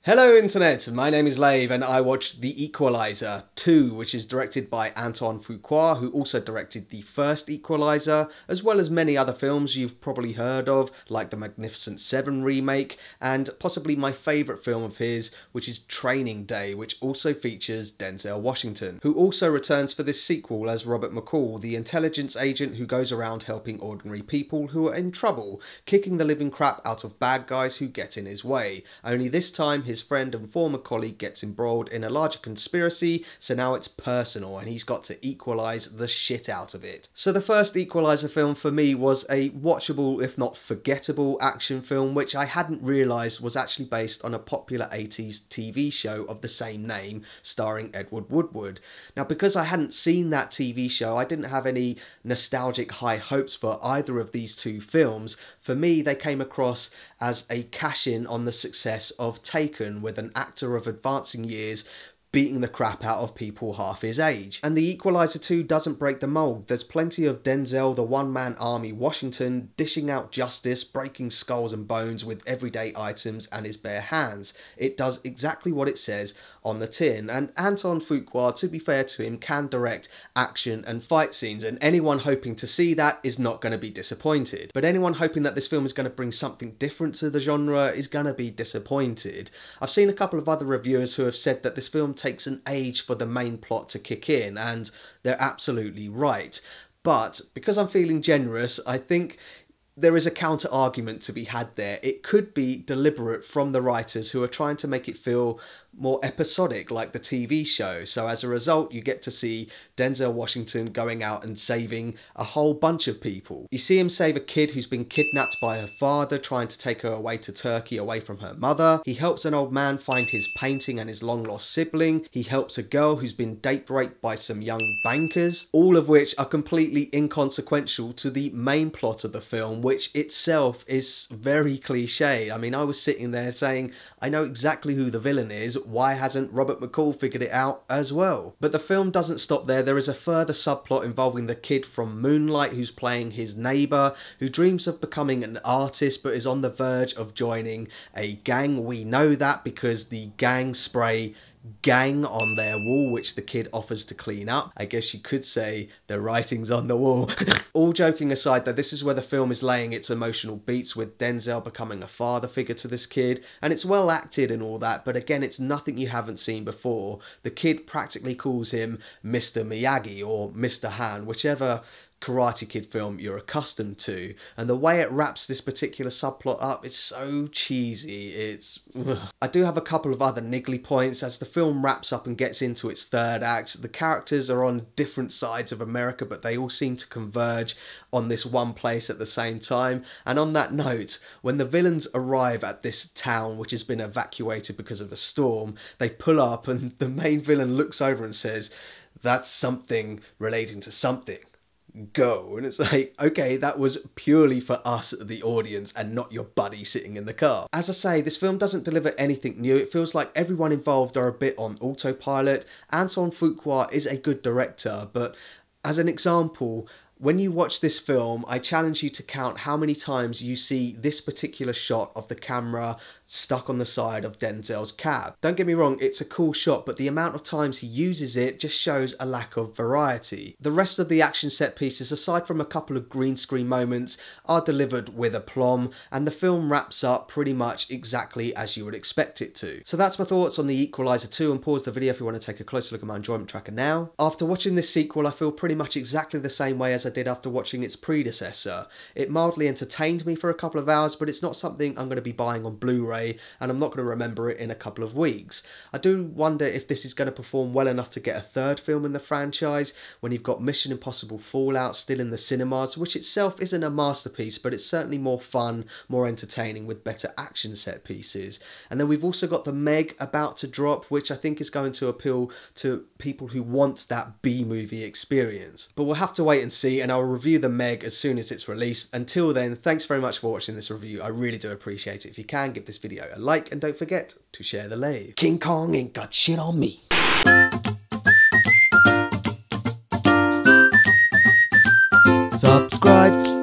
Hello Internet, my name is Lave and I watched The Equalizer 2, which is directed by Antoine Fuqua, who also directed the first Equalizer, as well as many other films you've probably heard of, like the Magnificent Seven remake, and possibly my favourite film of his, which is Training Day, which also features Denzel Washington, who also returns for this sequel as Robert McCall, the intelligence agent who goes around helping ordinary people who are in trouble, kicking the living crap out of bad guys who get in his way. Only this time his friend and former colleague gets embroiled in a larger conspiracy, so now it's personal and he's got to equalise the shit out of it. So the first Equalizer film for me was a watchable, if not forgettable, action film which I hadn't realised was actually based on a popular 80s TV show of the same name, starring Edward Woodward. Now, because I hadn't seen that TV show, I didn't have any nostalgic high hopes for either of these two films. For me, they came across as a cash-in on the success of Taken, with an actor of advancing years beating the crap out of people half his age. And The Equalizer 2 doesn't break the mould. There's plenty of Denzel, the one-man army Washington, dishing out justice, breaking skulls and bones with everyday items and his bare hands. It does exactly what it says on the tin. And Antoine Fuqua, to be fair to him, can direct action and fight scenes, and anyone hoping to see that is not going to be disappointed. But anyone hoping that this film is going to bring something different to the genre is going to be disappointed. I've seen a couple of other reviewers who have said that this film takes an age for the main plot to kick in, and they're absolutely right. But because I'm feeling generous, I think there is a counter argument to be had there. It could be deliberate from the writers who are trying to make it feel more episodic like the TV show. So as a result, you get to see Denzel Washington going out and saving a whole bunch of people. You see him save a kid who's been kidnapped by her father, trying to take her away to Turkey away from her mother. He helps an old man find his painting and his long lost sibling. He helps a girl who's been date raped by some young bankers, all of which are completely inconsequential to the main plot of the film, which itself is very cliche. I mean, I was sitting there saying, I know exactly who the villain is. Why hasn't Robert McCall figured it out as well? But the film doesn't stop there. There is a further subplot involving the kid from Moonlight who's playing his neighbour, who dreams of becoming an artist but is on the verge of joining a gang. We know that because the gang spray gang on their wall, which the kid offers to clean up. I guess you could say the writing's on the wall. All joking aside though, this is where the film is laying its emotional beats, with Denzel becoming a father figure to this kid, and it's well acted and all that, but again, it's nothing you haven't seen before. The kid practically calls him Mr. Miyagi or Mr. Han, whichever Karate Kid film you're accustomed to, and the way it wraps this particular subplot up is so cheesy. It's I do have a couple of other niggly points. As the film wraps up and gets into its third act, the characters are on different sides of America, but they all seem to converge on this one place at the same time. And on that note, when the villains arrive at this town which has been evacuated because of a storm, they pull up and the main villain looks over and says, "That's something relating to something. Go." And it's like, okay, that was purely for us, the audience, and not your buddy sitting in the car. As I say, this film doesn't deliver anything new. It feels like everyone involved are a bit on autopilot. Antoine Fuqua is a good director, but as an example, when you watch this film, I challenge you to count how many times you see this particular shot of the camera stuck on the side of Denzel's cab. Don't get me wrong, it's a cool shot, but the amount of times he uses it just shows a lack of variety. The rest of the action set pieces, aside from a couple of green screen moments, are delivered with aplomb, and the film wraps up pretty much exactly as you would expect it to. So that's my thoughts on The Equalizer 2, and pause the video if you want to take a closer look at my enjoyment tracker now. After watching this sequel, I feel pretty much exactly the same way as I did after watching its predecessor. It mildly entertained me for a couple of hours, but it's not something I'm going to be buying on Blu-ray, and I'm not going to remember it in a couple of weeks. I do wonder if this is going to perform well enough to get a third film in the franchise, when you've got Mission Impossible Fallout still in the cinemas, which itself isn't a masterpiece, but it's certainly more fun, more entertaining, with better action set pieces. And then we've also got The Meg about to drop, which I think is going to appeal to people who want that B-movie experience. But we'll have to wait and see, and I'll review The Meg as soon as it's released. Until then, thanks very much for watching this review. I really do appreciate it. If you can, give this video a like, and don't forget to share the lave. King Kong ain't got shit on me. Subscribe.